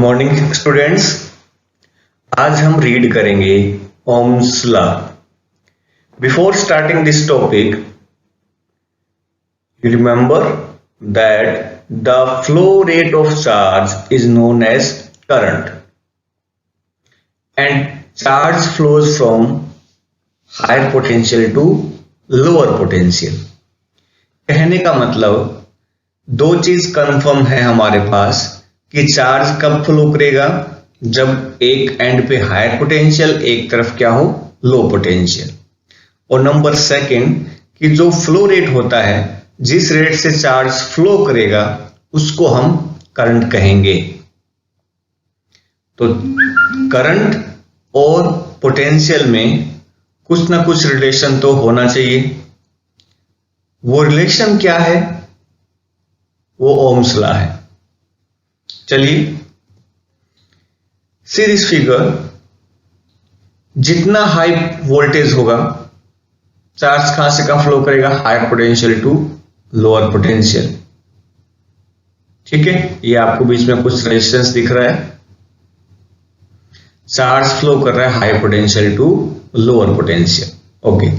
Morning students. आज हम read करेंगे Ohm's law. Before starting this topic, you remember that the flow rate of charge is known as current and charge flows from higher potential to lower potential। कहने का मतलब दो चीज confirm है हमारे पास कि चार्ज कब फ्लो करेगा, जब एक एंड पे हायर पोटेंशियल, एक तरफ क्या हो, लो पोटेंशियल। और नंबर सेकंड कि जो फ्लो रेट होता है, जिस रेट से चार्ज फ्लो करेगा, उसको हम करंट कहेंगे। तो करंट और पोटेंशियल में कुछ ना कुछ रिलेशन तो होना चाहिए। वो रिलेशन क्या है? वो ओम्स लॉ है। चलिए, सी दिस फिगर। जितना हाई वोल्टेज होगा, चार्ज कहां से कहां फ्लो करेगा? Higher potential to lower potential. ठीक है, ये आपको बीच में कुछ रेजिस्टेंस दिख रहा है। चार्ज फ्लो कर रहा है high potential to lower potential. Okay,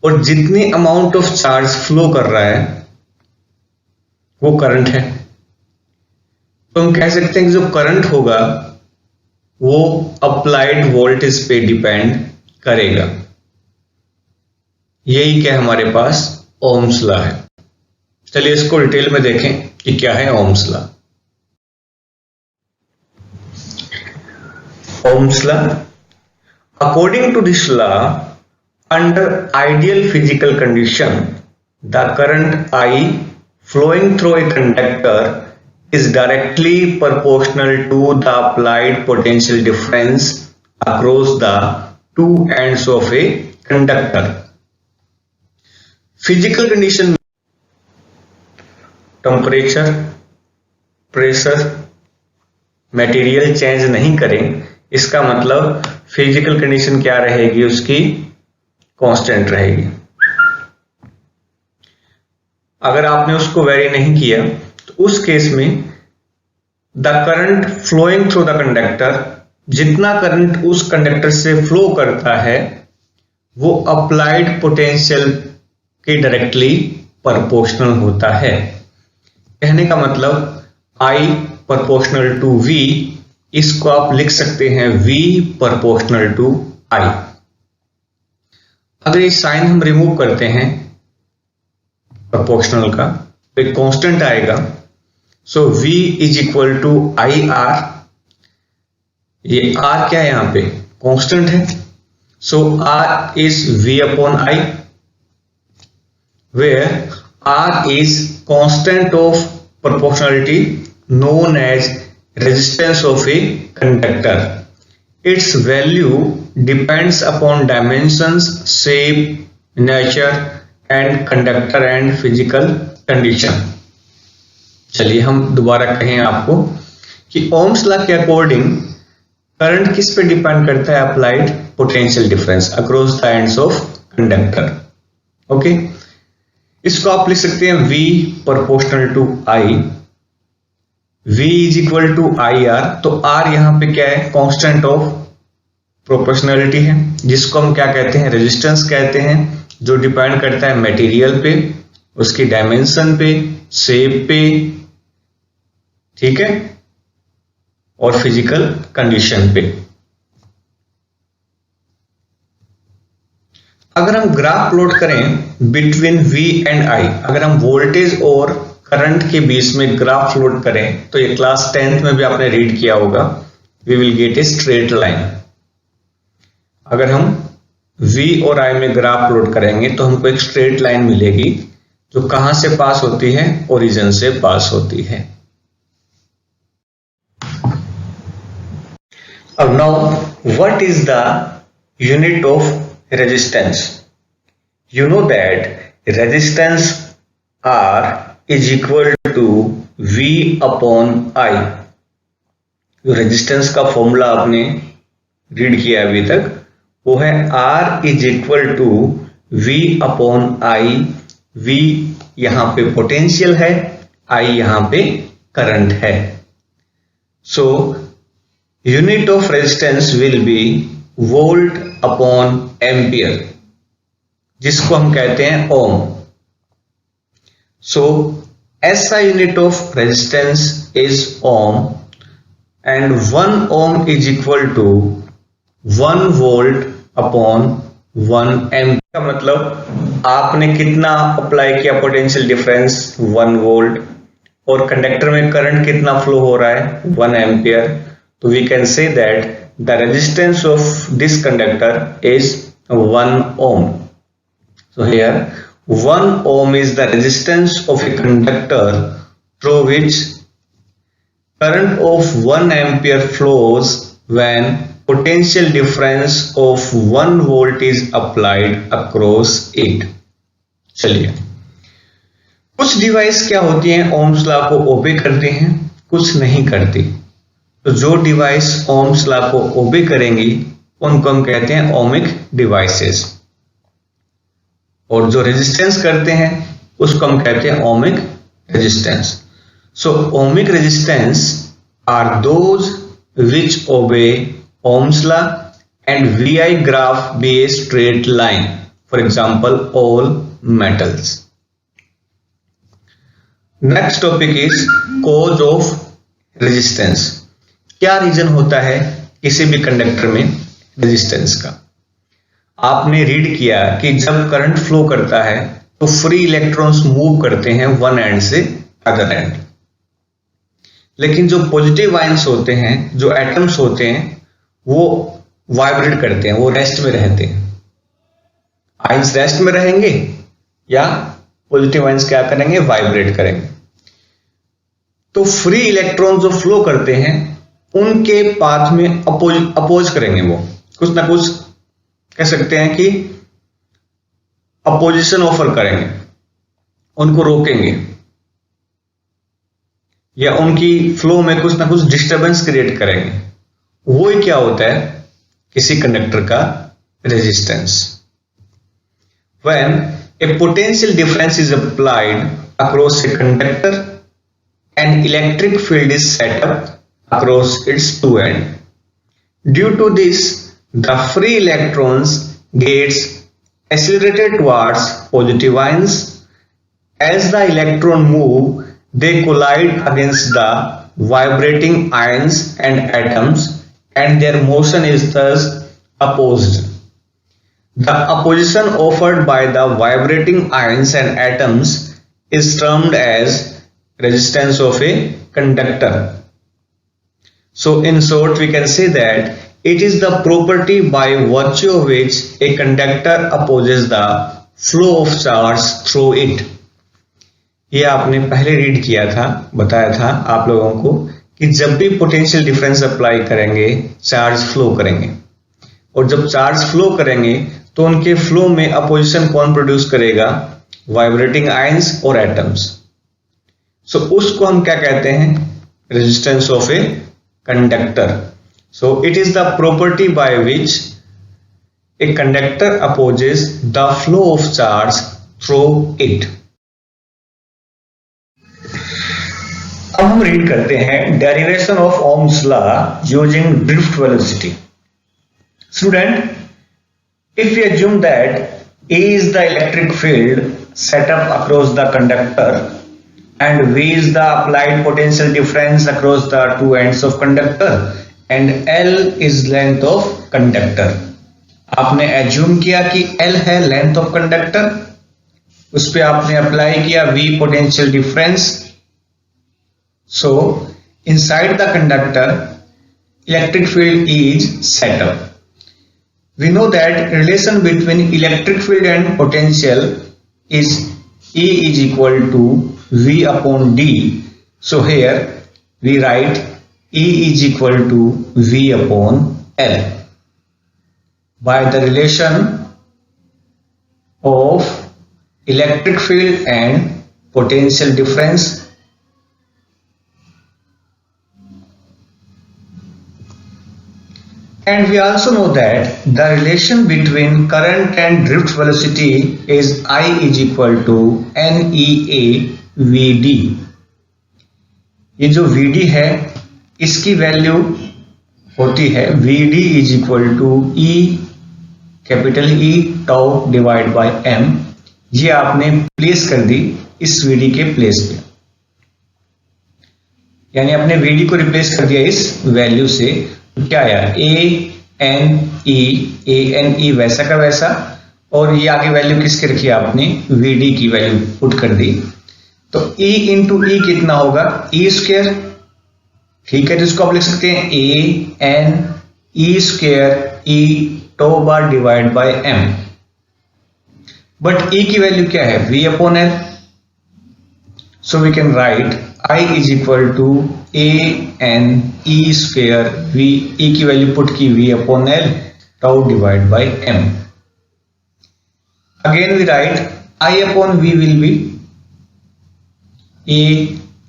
और जितनी अमाउंट ऑफ चार्ज फ्लो कर रहा है वो करंट है। तो हम कह सकते हैं कि जो करंट होगा वो अप्लाइड वोल्टेज पे डिपेंड करेगा। यही क्या हमारे पास ओम्स लॉ है। चलिए इसको डिटेल में देखें कि क्या है Ohm's law. Ohm's law, according to this law, under ideal physical condition, the current I flowing through a conductor is directly proportional to the applied potential difference across the two ends of a conductor। Physical condition में temperature, pressure, material change नहीं करें, इसका मतलब physical condition क्या रहेगी? उसकी constant रहेगी। अगर आपने उसको वेरी नहीं किया तो उस केस में the current flowing through the conductor, जितना करंट उस कंडक्टर से फ्लो करता है वो अप्लाइड पोटेंशियल के डायरेक्टली प्रोपोर्शनल होता है। कहने का मतलब I प्रोपोर्शनल टू V, इसको आप लिख सकते हैं V प्रोपोर्शनल टू I। अगर ये साइन हम रिमूव करते हैं प्रोपोर्शनल का, तो एक कांस्टेंट आएगा। So V is equal to I R. ये R क्या है? यहां पे कांस्टेंट है। So R is V upon I, where R is constant of proportionality known as resistance of a conductor. Its value depends upon dimensions, shape, nature and conductor and physical condition। चलिए हम दोबारा कहें आपको कि Ohm's law के according current किस पे depend करता है? Applied potential difference across the ends of conductor. Okay, इसको आप लिख सकते हैं V proportional to I, V is equal to I R. तो R यहां पे क्या है? कांस्टेंट ऑफ प्रोपोर्शनलिटी है, जिसको हम क्या कहते हैं? रेजिस्टेंस कहते हैं, जो डिपेंड करता है मटेरियल पे, उसकी डायमेंशन पे, शेप पे, ठीक है, और फिजिकल कंडीशन पे। अगर हम ग्राफ प्लॉट करें बिटवीन V एंड I, अगर हम वोल्टेज और करंट के बीच में ग्राफ प्लॉट करें, तो ये क्लास 10th में भी आपने रीड किया होगा, we will get a straight line. अगर हम V और I में ग्राफ प्लॉट करेंगे तो हमको एक स्ट्रेट लाइन मिलेगी, जो कहां से पास होती है? ओरिजिन से पास होती है। अब now what is the unit of resistance? You know that resistance R is equal to V upon I। जो रेजिस्टेंस का फॉर्मूला आपने रीड किया अभी तक, वो है R is equal to V upon I। V यहां पे पोटेंशियल है, I यहां पे करंट है। सो unit of resistance will be volt upon ampere, जिसको हम कहते हैं ओम. So SI unit of resistance is ohm, and 1 ohm is equal to 1 volt upon 1 amp. का मतलब आपने कितना अप्लाई किया पोटेंशियल डिफरेंस 1 वोल्ट, और कंडक्टर में करंट कितना फ्लो हो रहा है 1 एम्पियर. तो we can say that the resistance of this conductor is 1 ohm. So here 1 ohm is the resistance of a conductor through which current of 1 ampere flows when potential difference of 1 volt is applied across it. चलिए, कुछ device क्या होती हैं Ohm's law को ओबे करते हैं, कुछ नहीं करती. तो जो डिवाइस ओम्स लॉ को ओबे करेंगी उनको हम कहते हैं ओमिक डिवाइसेस, और जो रेजिस्टेंस करते हैं उसको हम कहते हैं ohmic resistance. So ohmic resistance R those which obey Ohm's law and VI graph be a straight line. For example, all metals. Next topic is cause of resistance. क्या reason होता है किसी भी कंडक्टर में रेजिस्टेंस का? आपने read किया कि जब करंट फ्लो करता है तो फ्री इलेक्ट्रॉन्स मूव करते हैं वन एंड से अदर एंड, लेकिन जो पॉजिटिव आयंस होते हैं, जो एटम्स होते हैं, वो वाइब्रेट करते हैं, वो रेस्ट में रहते हैं. आयंस रेस्ट में रहेंगे या पॉजिटिव आयंस क्या करेंगे, वाइब्रेट करेंगे. तो फ्री इलेक्ट्रॉन जो फ्लो करते हैं उनके पाथ में अपोज करेंगे, वो कुछ ना कुछ कह सकते हैं कि अपोजिशन ऑफर करेंगे, उनको रोकेंगे या उनकी फ्लो में कुछ ना कुछ डिस्टरबेंस क्रिएट करेंगे. वो ही क्या होता है किसी कंडक्टर का resistance. When a potential difference is applied across a conductor and electric field is set up across its two end. Due to this the free electrons gets accelerated towards positive ions. As the electron move, they collide against the vibrating ions and atoms, and their motion is thus opposed. The opposition offered by the vibrating ions and atoms is termed as resistance of a conductor. So in short, we can say that it is the property by virtue of which a conductor opposes the flow of charge through it. ये आपने पहले read किया था, बताया था आप लोगों को कि जब भी पोटेंशियल डिफरेंस अप्लाई करेंगे चार्ज फ्लो करेंगे, और जब चार्ज फ्लो करेंगे तो उनके फ्लो में अपोजिशन कौन प्रोड्यूस करेगा, वाइब्रेटिंग आयंस और एटम्स. सो उसको हम क्या कहते हैं, resistance of a conductor. So it is the property by which a conductor opposes the flow of charge through it. अब हम रीड करते हैं derivation of Ohm's law using drift velocity. Student, if we assume that A is the electric field set up across the conductor and V is the applied potential difference across the two ends of conductor and L is length of conductor. आपने assume किया कि L है length of conductor, उस पे आपने apply किया V potential difference. So inside the conductor electric field is set up. We know that relation between electric field and potential is E is equal to V upon D. So here we write E is equal to V upon L by the relation of electric field and potential difference. And we also know that the relation between current and drift velocity is I is equal to NEA VD. ये जो VD है इसकी value होती है VD is equal to E capital E tau divide by M। ये आपने place कर दी इस VD के प्लेस पे, यानी आपने VD को रिप्लेस कर दिया इस वैल्यू से। तो क्या आया ANE वैसा का वैसा, और ये आगे वैल्यू किसके रखी आपने VD की वैल्यू पुट कर दी। तो E इंटू ई कितना होगा E स्क्वायर, ठीक है, जिसको आप लिख सकते हैं ANE स्क्वायर E टो बार divide by M। But E की वैल्यू क्या है V upon L, so we can write I is equal to ANE square V, E की वैल्यू पुट की V upon L tau divide by M। Again we write I upon V will be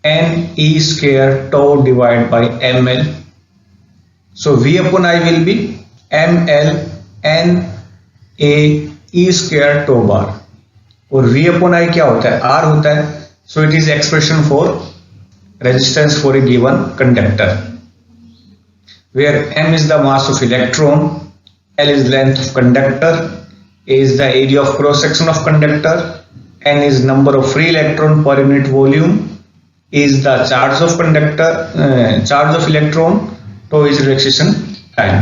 ANE square tau divided by ML. So V upon I will be ML NA square tau bar, और V upon I क्या होता है R होता है। So it is expression for resistance for a given conductor, where M is the mass of electron, L is length of conductor, A is the area of cross section of conductor, N is number of free electron per unit volume, A is the charge of conductor, charge of electron, tau is relaxation time।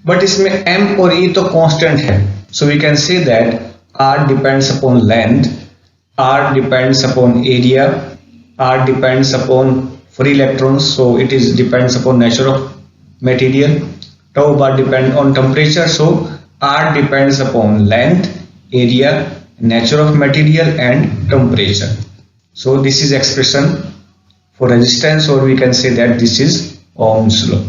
But इसमें M और E तो constant है, so we can say that R depends upon length, R depends upon area, R depends upon free electrons, so it is depends upon nature of material, tau bar depend on temperature, so R depends upon length, area, nature of material and temperature. So this is expression for resistance, or we can say that this is Ohm's law.